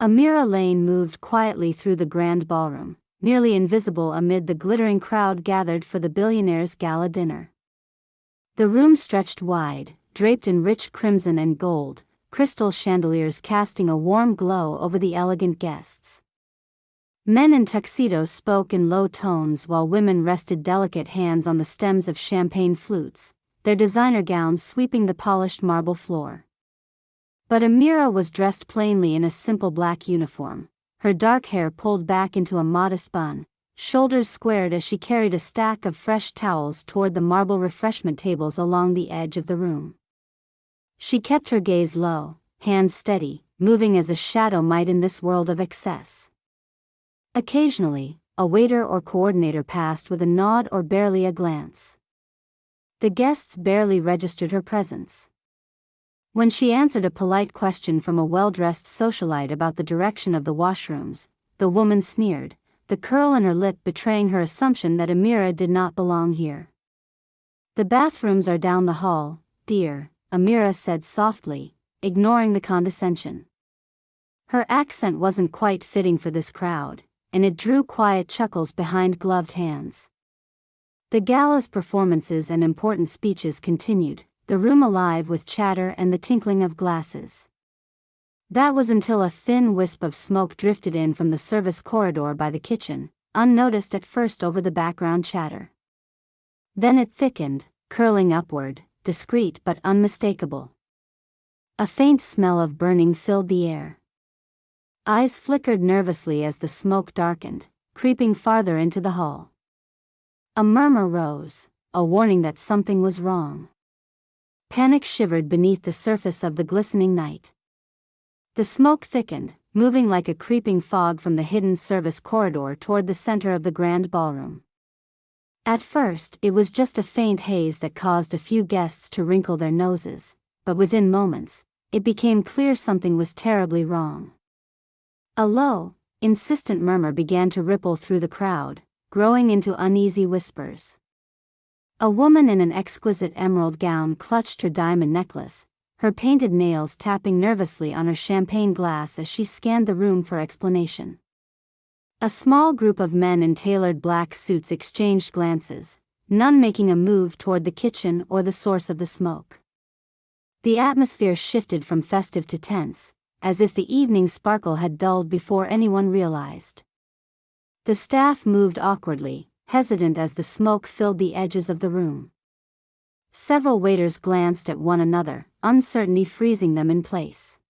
Amira Lane moved quietly through the grand ballroom, nearly invisible amid the glittering crowd gathered for the Billionaire's gala dinner. The room stretched wide, draped in rich crimson and gold, crystal chandeliers casting a warm glow over the elegant guests. Men in tuxedos spoke in low tones while women rested delicate hands on the stems of champagne flutes, their designer gowns sweeping the polished marble floor. But Amira was dressed plainly in a simple black uniform, her dark hair pulled back into a modest bun, shoulders squared as she carried a stack of fresh towels toward the marble refreshment tables along the edge of the room. She kept her gaze low, hands steady, moving as a shadow might in this world of excess. Occasionally, a waiter or coordinator passed with a nod or barely a glance. The guests barely registered her presence. When she answered a polite question from a well-dressed socialite about the direction of the washrooms, the woman sneered, the curl in her lip betraying her assumption that Amira did not belong here. "The bathrooms are down the hall, dear," Amira said softly, ignoring the condescension. Her accent wasn't quite fitting for this crowd, and it drew quiet chuckles behind gloved hands. The gala's performances and important speeches continued, the room alive with chatter and the tinkling of glasses. That was until a thin wisp of smoke drifted in from the service corridor by the kitchen, unnoticed at first over the background chatter. Then it thickened, curling upward, discreet but unmistakable. A faint smell of burning filled the air. Eyes flickered nervously as the smoke darkened, creeping farther into the hall. A murmur rose, a warning that something was wrong. Panic shivered beneath the surface of the glistening night. The smoke thickened, moving like a creeping fog from the hidden service corridor toward the center of the grand ballroom. At first, it was just a faint haze that caused a few guests to wrinkle their noses, but within moments, it became clear something was terribly wrong. A low, insistent murmur began to ripple through the crowd, growing into uneasy whispers. A woman in an exquisite emerald gown clutched her diamond necklace, her painted nails tapping nervously on her champagne glass as she scanned the room for explanation. A small group of men in tailored black suits exchanged glances, none making a move toward the kitchen or the source of the smoke. The atmosphere shifted from festive to tense, as if the evening sparkle had dulled before anyone realized. The staff moved awkwardly, hesitant as the smoke filled the edges of the room. Several waiters glanced at one another, uncertainty freezing them in place.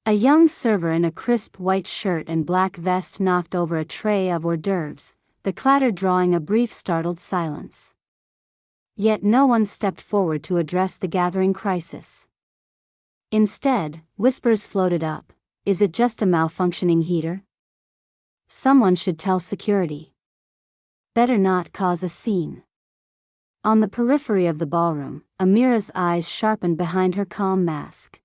A young server in a crisp white shirt and black vest knocked over a tray of hors d'oeuvres, the clatter drawing a brief startled silence. Yet no one stepped forward to address the gathering crisis. Instead, whispers floated up, "Is it just a malfunctioning heater? Someone should tell security. Better not cause a scene." On the periphery of the ballroom, Amira's eyes sharpened behind her calm mask.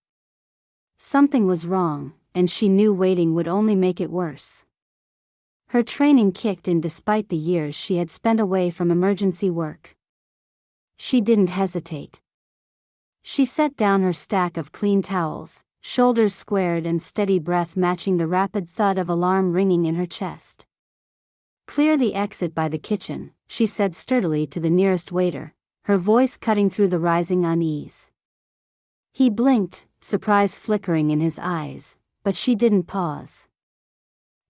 Something was wrong, and she knew waiting would only make it worse. Her training kicked in despite the years she had spent away from emergency work. She didn't hesitate. She set down her stack of clean towels, shoulders squared and steady breath matching the rapid thud of alarm ringing in her chest. "Clear the exit by the kitchen," she said sturdily to the nearest waiter, her voice cutting through the rising unease. He blinked, surprise flickering in his eyes, but she didn't pause.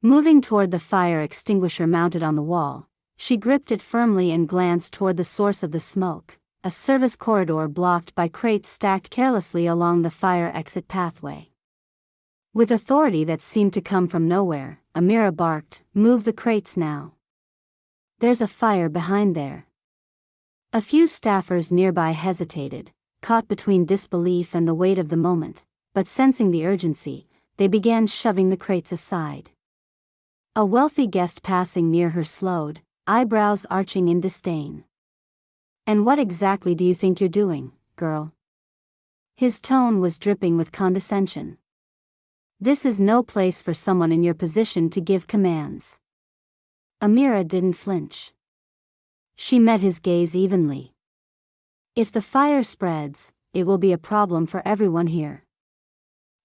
Moving toward the fire extinguisher mounted on the wall, she gripped it firmly and glanced toward the source of the smoke, a service corridor blocked by crates stacked carelessly along the fire exit pathway. With authority that seemed to come from nowhere, Amira barked, "Move the crates now. There's a fire behind there." A few staffers nearby hesitated, caught between disbelief and the weight of the moment, but sensing the urgency, they began shoving the crates aside. A wealthy guest passing near her slowed, eyebrows arching in disdain. "And what exactly do you think you're doing, girl?" His tone was dripping with condescension. "This is no place for someone in your position to give commands." Amira didn't flinch. She met his gaze evenly. "If the fire spreads, it will be a problem for everyone here.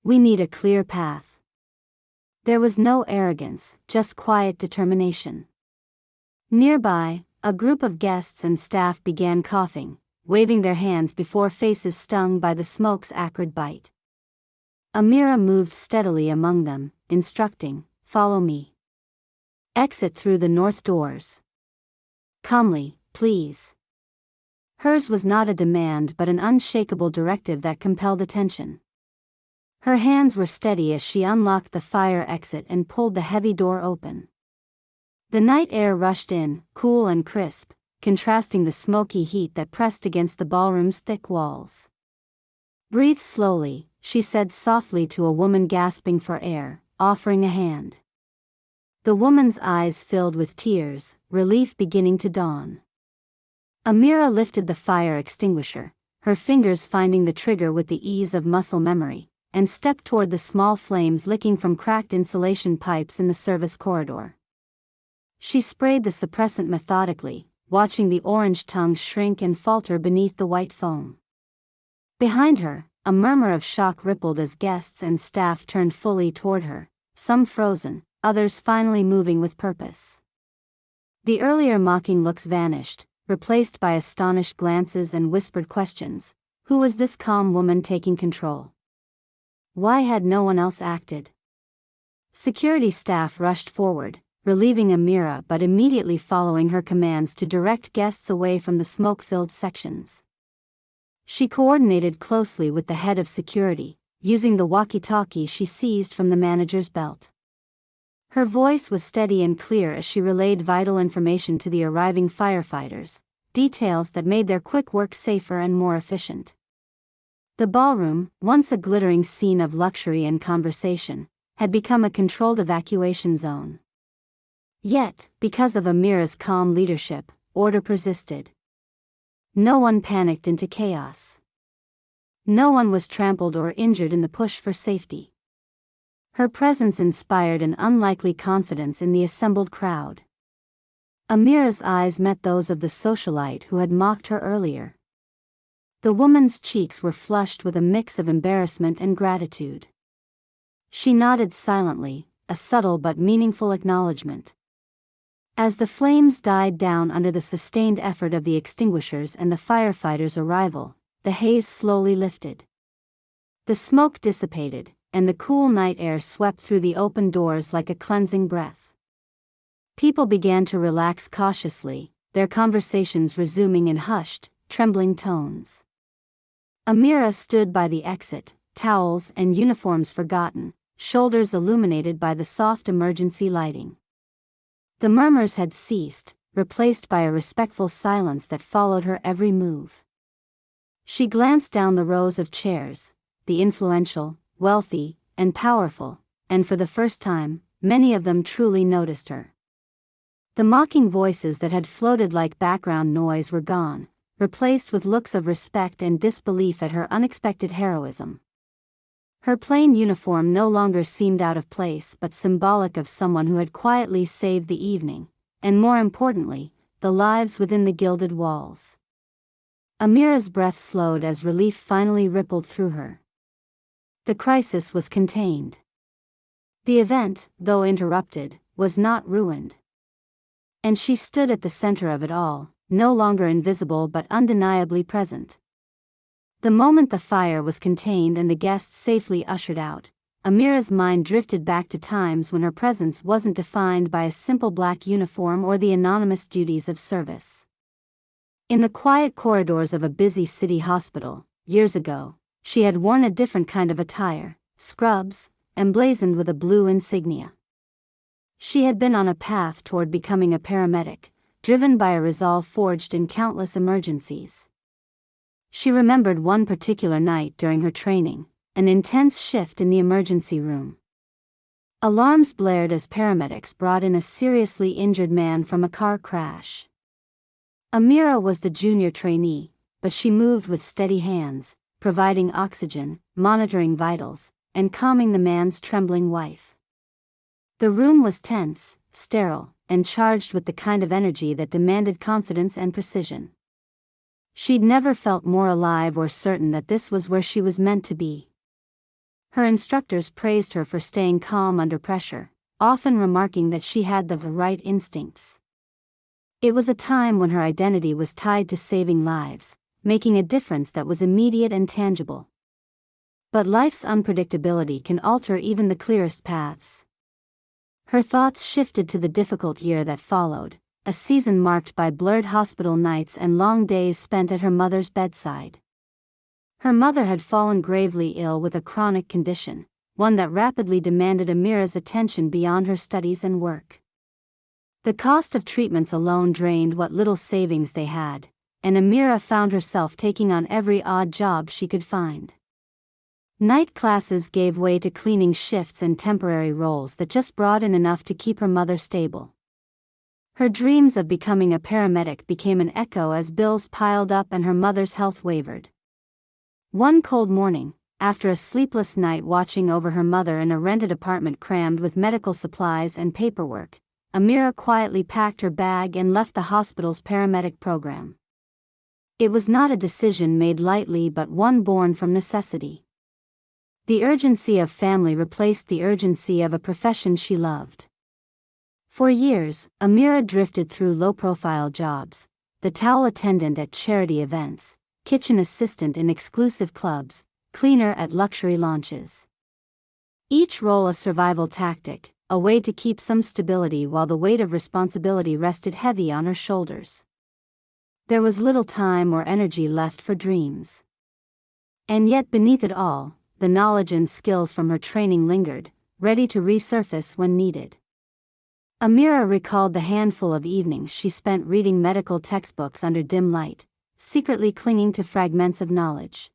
We need a clear path." There was no arrogance, just quiet determination. Nearby, a group of guests and staff began coughing, waving their hands before faces stung by the smoke's acrid bite. Amira moved steadily among them, instructing, "Follow me. Exit through the north doors. Calmly, please." Hers was not a demand but an unshakable directive that compelled attention. Her hands were steady as she unlocked the fire exit and pulled the heavy door open. The night air rushed in, cool and crisp, contrasting the smoky heat that pressed against the ballroom's thick walls. "Breathe slowly," she said softly to a woman gasping for air, offering a hand. The woman's eyes filled with tears, relief beginning to dawn. Amira lifted the fire extinguisher, her fingers finding the trigger with the ease of muscle memory, and stepped toward the small flames licking from cracked insulation pipes in the service corridor. She sprayed the suppressant methodically, watching the orange tongue shrink and falter beneath the white foam. Behind her, a murmur of shock rippled as guests and staff turned fully toward her, some frozen, others finally moving with purpose. The earlier mocking looks vanished, replaced by astonished glances and whispered questions. Who was this calm woman taking control? Why had no one else acted? Security staff rushed forward, relieving Amira but immediately following her commands to direct guests away from the smoke-filled sections. She coordinated closely with the head of security, using the walkie-talkie she seized from the manager's belt. Her voice was steady and clear as she relayed vital information to the arriving firefighters, details that made their quick work safer and more efficient. The ballroom, once a glittering scene of luxury and conversation, had become a controlled evacuation zone. Yet, because of Amira's calm leadership, order persisted. No one panicked into chaos. No one was trampled or injured in the push for safety. Her presence inspired an unlikely confidence in the assembled crowd. Amira's eyes met those of the socialite who had mocked her earlier. The woman's cheeks were flushed with a mix of embarrassment and gratitude. She nodded silently, a subtle but meaningful acknowledgement. As the flames died down under the sustained effort of the extinguishers and the firefighters' arrival, the haze slowly lifted. The smoke dissipated, and the cool night air swept through the open doors like a cleansing breath. People began to relax cautiously, their conversations resuming in hushed, trembling tones. Amira stood by the exit, towels and uniforms forgotten, shoulders illuminated by the soft emergency lighting. The murmurs had ceased, replaced by a respectful silence that followed her every move. She glanced down the rows of chairs, the influential, wealthy, and powerful, and for the first time, many of them truly noticed her. The mocking voices that had floated like background noise were gone, replaced with looks of respect and disbelief at her unexpected heroism. Her plain uniform no longer seemed out of place but symbolic of someone who had quietly saved the evening, and more importantly, the lives within the gilded walls. Amira's breath slowed as relief finally rippled through her. The crisis was contained. The event, though interrupted, was not ruined. And she stood at the center of it all, no longer invisible but undeniably present. The moment the fire was contained and the guests safely ushered out, Amira's mind drifted back to times when her presence wasn't defined by a simple black uniform or the anonymous duties of service. In the quiet corridors of a busy city hospital, years ago, she had worn a different kind of attire, scrubs, emblazoned with a blue insignia. She had been on a path toward becoming a paramedic, driven by a resolve forged in countless emergencies. She remembered one particular night during her training, an intense shift in the emergency room. Alarms blared as paramedics brought in a seriously injured man from a car crash. Amira was the junior trainee, but she moved with steady hands, providing oxygen, monitoring vitals, and calming the man's trembling wife. The room was tense, sterile, and charged with the kind of energy that demanded confidence and precision. She'd never felt more alive or certain that this was where she was meant to be. Her instructors praised her for staying calm under pressure, often remarking that she had the right instincts. It was a time when her identity was tied to saving lives, making a difference that was immediate and tangible. But life's unpredictability can alter even the clearest paths. Her thoughts shifted to the difficult year that followed, a season marked by blurred hospital nights and long days spent at her mother's bedside. Her mother had fallen gravely ill with a chronic condition, one that rapidly demanded Amira's attention beyond her studies and work. The cost of treatments alone drained what little savings they had, and Amira found herself taking on every odd job she could find. Night classes gave way to cleaning shifts and temporary roles that just brought in enough to keep her mother stable. Her dreams of becoming a paramedic became an echo as bills piled up and her mother's health wavered. One cold morning, after a sleepless night watching over her mother in a rented apartment crammed with medical supplies and paperwork, Amira quietly packed her bag and left the hospital's paramedic program. It was not a decision made lightly but one born from necessity. The urgency of family replaced the urgency of a profession she loved. For years, Amira drifted through low-profile jobs, the towel attendant at charity events, kitchen assistant in exclusive clubs, cleaner at luxury launches. Each role a survival tactic, a way to keep some stability while the weight of responsibility rested heavy on her shoulders. There was little time or energy left for dreams. And yet beneath it all, the knowledge and skills from her training lingered, ready to resurface when needed. Amira recalled the handful of evenings she spent reading medical textbooks under dim light, secretly clinging to fragments of knowledge.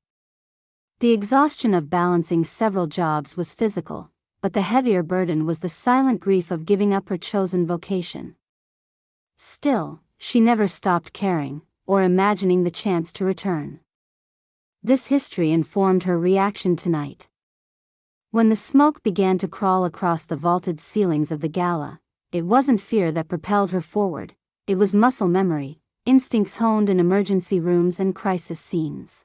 The exhaustion of balancing several jobs was physical, but the heavier burden was the silent grief of giving up her chosen vocation. Still, she never stopped caring, or imagining the chance to return. This history informed her reaction tonight. When the smoke began to crawl across the vaulted ceilings of the Gala, it wasn't fear that propelled her forward, it was muscle memory, instincts honed in emergency rooms and crisis scenes.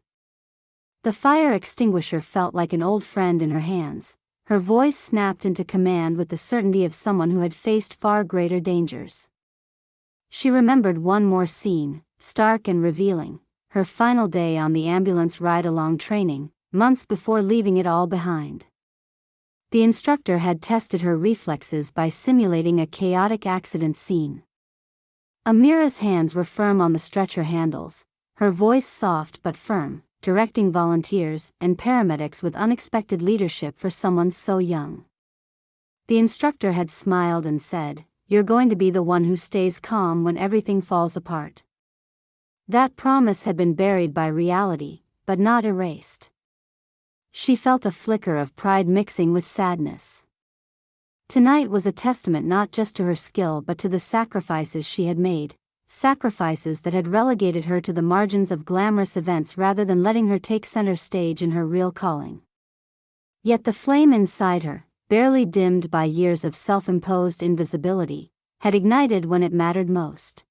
The fire extinguisher felt like an old friend in her hands, her voice snapped into command with the certainty of someone who had faced far greater dangers. She remembered one more scene, stark and revealing, her final day on the ambulance ride-along training, months before leaving it all behind. The instructor had tested her reflexes by simulating a chaotic accident scene. Amira's hands were firm on the stretcher handles, her voice soft but firm, directing volunteers and paramedics with unexpected leadership for someone so young. The instructor had smiled and said, "You're going to be the one who stays calm when everything falls apart." That promise had been buried by reality, but not erased. She felt a flicker of pride mixing with sadness. Tonight was a testament not just to her skill but to the sacrifices she had made, sacrifices that had relegated her to the margins of glamorous events rather than letting her take center stage in her real calling. Yet the flame inside her, barely dimmed by years of self-imposed invisibility, had ignited when it mattered most.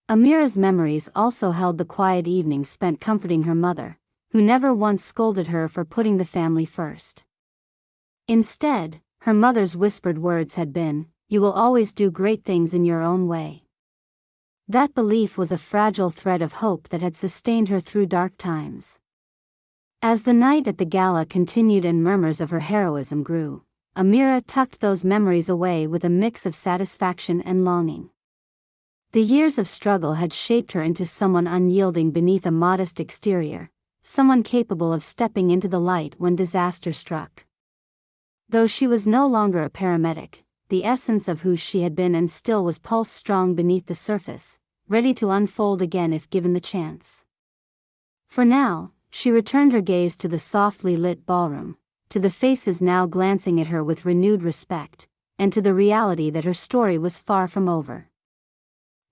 Amira's memories also held the quiet evenings spent comforting her mother, who never once scolded her for putting the family first. Instead, her mother's whispered words had been, "You will always do great things in your own way." That belief was a fragile thread of hope that had sustained her through dark times. As the night at the Gala continued and murmurs of her heroism grew, Amira tucked those memories away with a mix of satisfaction and longing. The years of struggle had shaped her into someone unyielding beneath a modest exterior, someone capable of stepping into the light when disaster struck. Though she was no longer a paramedic, the essence of who she had been and still was pulse-strong beneath the surface, ready to unfold again if given the chance. For now, she returned her gaze to the softly lit ballroom, to the faces now glancing at her with renewed respect, and to the reality that her story was far from over.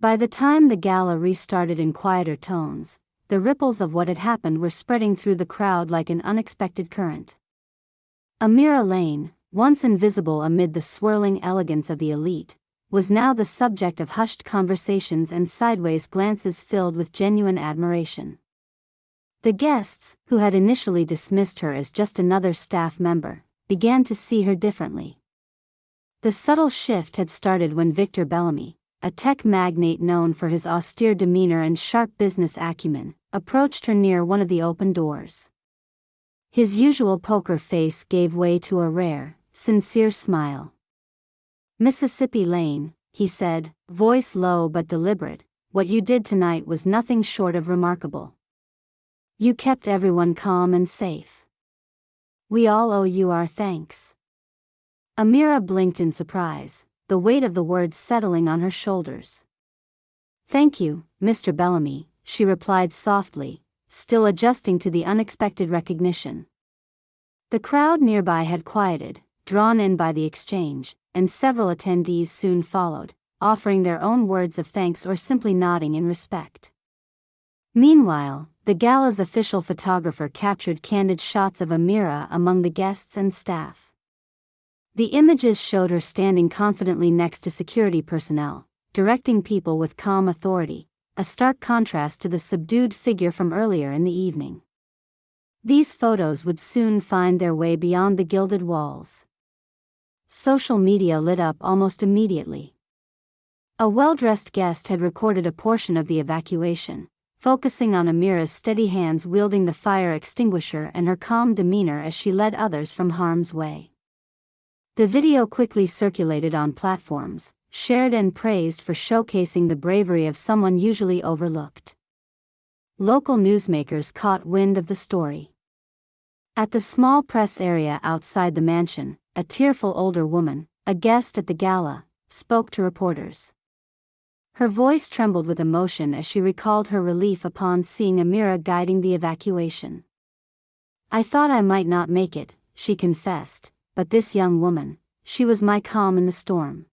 By the time the Gala restarted in quieter tones, the ripples of what had happened were spreading through the crowd like an unexpected current. Amira Lane, once invisible amid the swirling elegance of the elite, was now the subject of hushed conversations and sideways glances filled with genuine admiration. The guests, who had initially dismissed her as just another staff member, began to see her differently. The subtle shift had started when Victor Bellamy, a tech magnate known for his austere demeanor and sharp business acumen, approached her near one of the open doors. His usual poker face gave way to a rare, sincere smile. "Mississippi Lane," he said, voice low but deliberate, "what you did tonight was nothing short of remarkable. You kept everyone calm and safe. We all owe you our thanks." Amira blinked in surprise, the weight of the words settling on her shoulders. "Thank you, Mr. Bellamy," she replied softly, still adjusting to the unexpected recognition. The crowd nearby had quieted, drawn in by the exchange, and several attendees soon followed, offering their own words of thanks or simply nodding in respect. Meanwhile, the gala's official photographer captured candid shots of Amira among the guests and staff. The images showed her standing confidently next to security personnel, directing people with calm authority, a stark contrast to the subdued figure from earlier in the evening. These photos would soon find their way beyond the gilded walls. Social media lit up almost immediately. A well-dressed guest had recorded a portion of the evacuation, focusing on Amira's steady hands wielding the fire extinguisher and her calm demeanor as she led others from harm's way. The video quickly circulated on platforms, shared and praised for showcasing the bravery of someone usually overlooked. Local newsmakers caught wind of the story. At the small press area outside the mansion, a tearful older woman, a guest at the gala, spoke to reporters. Her voice trembled with emotion as she recalled her relief upon seeing Amira guiding the evacuation. "I thought I might not make it," she confessed, "but this young woman, she was my calm in the storm."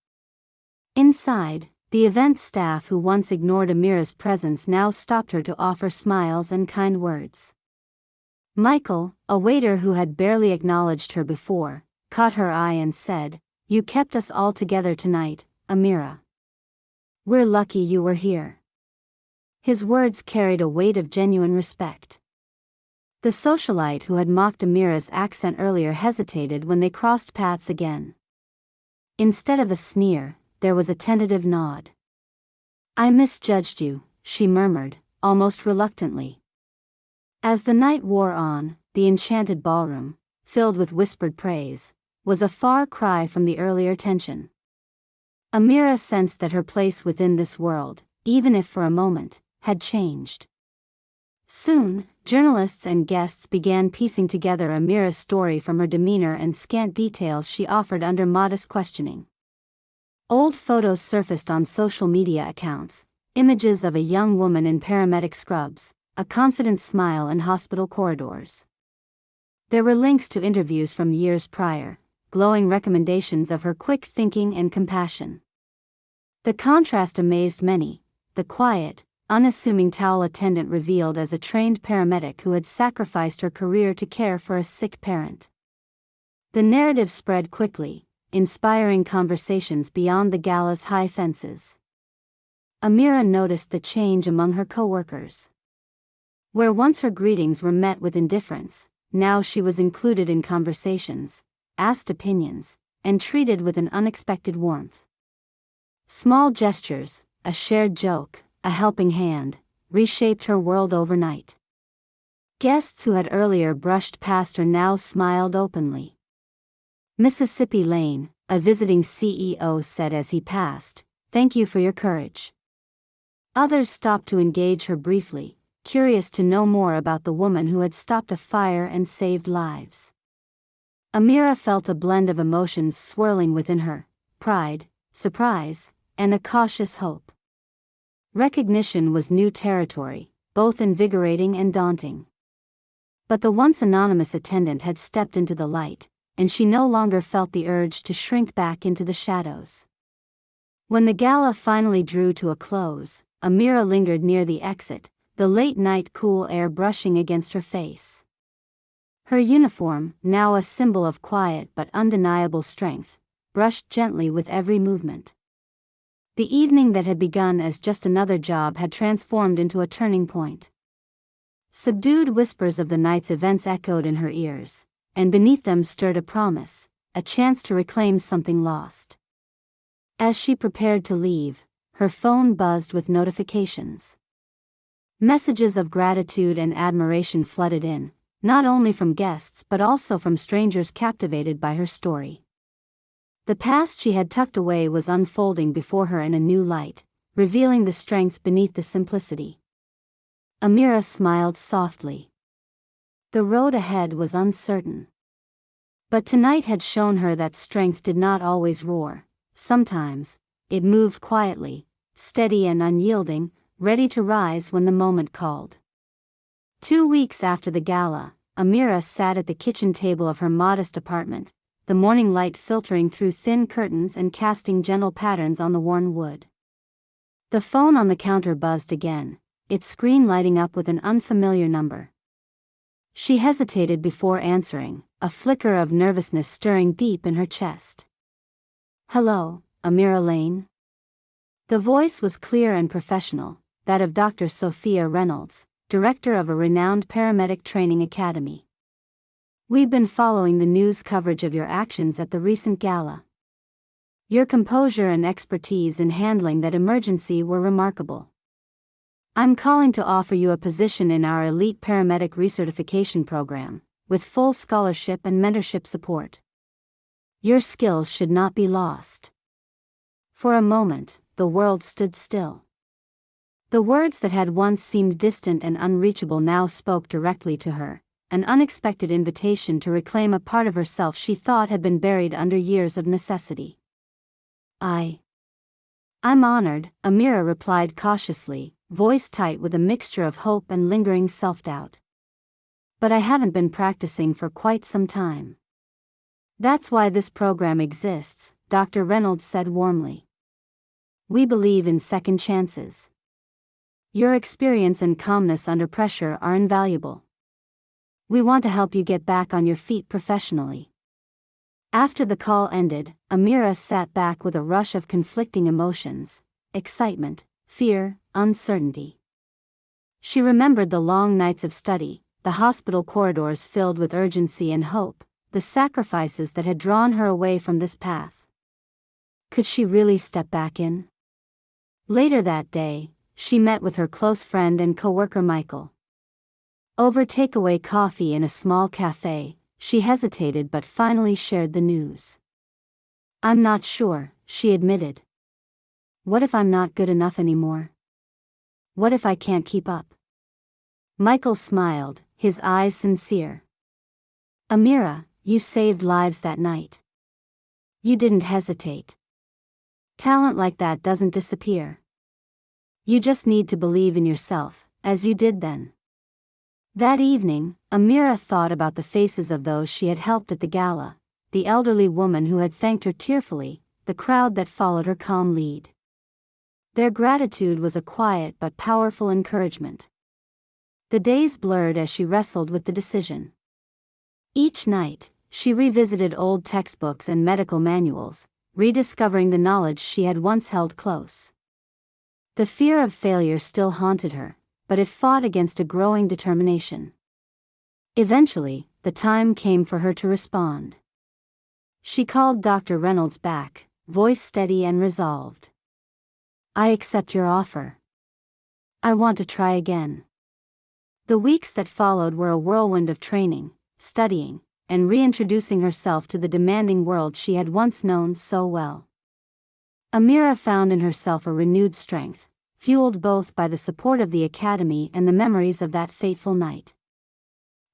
Inside, the event staff who once ignored Amira's presence now stopped her to offer smiles and kind words. Michael, a waiter who had barely acknowledged her before, caught her eye and said, "You kept us all together tonight, Amira. We're lucky you were here." His words carried a weight of genuine respect. The socialite who had mocked Amira's accent earlier hesitated when they crossed paths again. Instead of a sneer, there was a tentative nod. "I misjudged you," she murmured, almost reluctantly. As the night wore on, the enchanted ballroom, filled with whispered praise, was a far cry from the earlier tension. Amira sensed that her place within this world, even if for a moment, had changed. Soon, journalists and guests began piecing together Amira's story from her demeanor and scant details she offered under modest questioning. Old photos surfaced on social media accounts, images of a young woman in paramedic scrubs, a confident smile in hospital corridors. There were links to interviews from years prior, glowing recommendations of her quick thinking and compassion. The contrast amazed many. The quiet, unassuming towel attendant revealed as a trained paramedic who had sacrificed her career to care for a sick parent. The narrative spread quickly, inspiring conversations beyond the gala's high fences. Amira noticed the change among her coworkers. Where once her greetings were met with indifference, now she was included in conversations, asked opinions, and treated with an unexpected warmth. Small gestures, a shared joke, a helping hand, reshaped her world overnight. Guests who had earlier brushed past her now smiled openly. Mississippi Lane, a visiting CEO said as he passed, "Thank you for your courage." Others stopped to engage her briefly, curious to know more about the woman who had stopped a fire and saved lives. Amira felt a blend of emotions swirling within her: pride, surprise, and a cautious hope. Recognition was new territory, both invigorating and daunting. But the once anonymous attendant had stepped into the light, and she no longer felt the urge to shrink back into the shadows. When the gala finally drew to a close, Amira lingered near the exit, the late-night cool air brushing against her face. Her uniform, now a symbol of quiet but undeniable strength, brushed gently with every movement. The evening that had begun as just another job had transformed into a turning point. Subdued whispers of the night's events echoed in her ears, and beneath them stirred a promise, a chance to reclaim something lost. As she prepared to leave, her phone buzzed with notifications. Messages of gratitude and admiration flooded in, not only from guests but also from strangers captivated by her story. The past she had tucked away was unfolding before her in a new light, revealing the strength beneath the simplicity. Amira smiled softly. The road ahead was uncertain. But tonight had shown her that strength did not always roar. Sometimes, it moved quietly, steady and unyielding, ready to rise when the moment called. 2 weeks after the gala, Amira sat at the kitchen table of her modest apartment, the morning light filtering through thin curtains and casting gentle patterns on the worn wood. The phone on the counter buzzed again, its screen lighting up with an unfamiliar number. She hesitated before answering, a flicker of nervousness stirring deep in her chest. "Hello, Amira Lane?" The voice was clear and professional, that of Dr. Sophia Reynolds, director of a renowned paramedic training academy. "We've been following the news coverage of your actions at the recent gala. Your composure and expertise in handling that emergency were remarkable. I'm calling to offer you a position in our elite paramedic recertification program, with full scholarship and mentorship support. Your skills should not be lost." For a moment, the world stood still. The words that had once seemed distant and unreachable now spoke directly to her, an unexpected invitation to reclaim a part of herself she thought had been buried under years of necessity. I'm honored," Amira replied cautiously, voice tight with a mixture of hope and lingering self-doubt. "But I haven't been practicing for quite some time." "That's why this program exists," Dr. Reynolds said warmly. "We believe in second chances. Your experience and calmness under pressure are invaluable. We want to help you get back on your feet professionally." After the call ended, Amira sat back with a rush of conflicting emotions: excitement, fear, uncertainty. She remembered the long nights of study, the hospital corridors filled with urgency and hope, the sacrifices that had drawn her away from this path. Could she really step back in? Later that day, she met with her close friend and coworker Michael. Over takeaway coffee in a small cafe, she hesitated but finally shared the news. "I'm not sure," she admitted. "What if I'm not good enough anymore? What if I can't keep up?" Michael smiled, his eyes sincere. "Amira, you saved lives that night. You didn't hesitate. Talent like that doesn't disappear. You just need to believe in yourself, as you did then." That evening, Amira thought about the faces of those she had helped at the gala, the elderly woman who had thanked her tearfully, the crowd that followed her calm lead. Their gratitude was a quiet but powerful encouragement. The days blurred as she wrestled with the decision. Each night, she revisited old textbooks and medical manuals, rediscovering the knowledge she had once held close. The fear of failure still haunted her, but it fought against a growing determination. Eventually, the time came for her to respond. She called Dr. Reynolds back, voice steady and resolved. "I accept your offer. I want to try again." The weeks that followed were a whirlwind of training, studying, and reintroducing herself to the demanding world she had once known so well. Amira found in herself a renewed strength, fueled both by the support of the academy and the memories of that fateful night.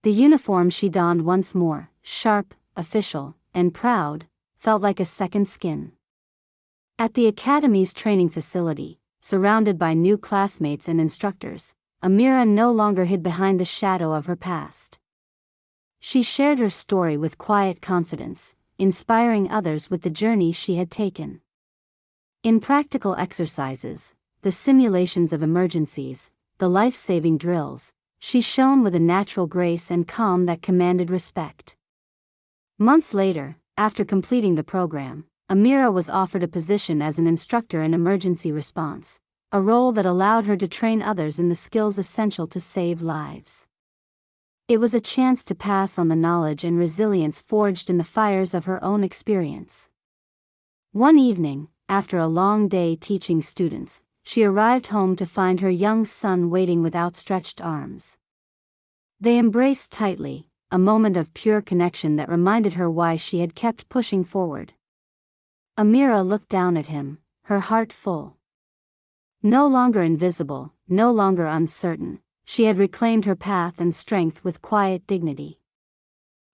The uniform she donned once more, sharp, official, and proud, felt like a second skin. At the academy's training facility, surrounded by new classmates and instructors, Amira no longer hid behind the shadow of her past. She shared her story with quiet confidence, inspiring others with the journey she had taken. In practical exercises, the simulations of emergencies, the life-saving drills, she shone with a natural grace and calm that commanded respect. Months later, after completing the program, Amira was offered a position as an instructor in emergency response, a role that allowed her to train others in the skills essential to save lives. It was a chance to pass on the knowledge and resilience forged in the fires of her own experience. One evening, after a long day teaching students, she arrived home to find her young son waiting with outstretched arms. They embraced tightly, a moment of pure connection that reminded her why she had kept pushing forward. Amira looked down at him, her heart full. No longer invisible, no longer uncertain, she had reclaimed her path and strength with quiet dignity.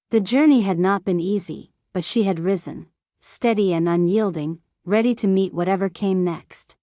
The journey had not been easy, but she had risen, steady and unyielding, ready to meet whatever came next.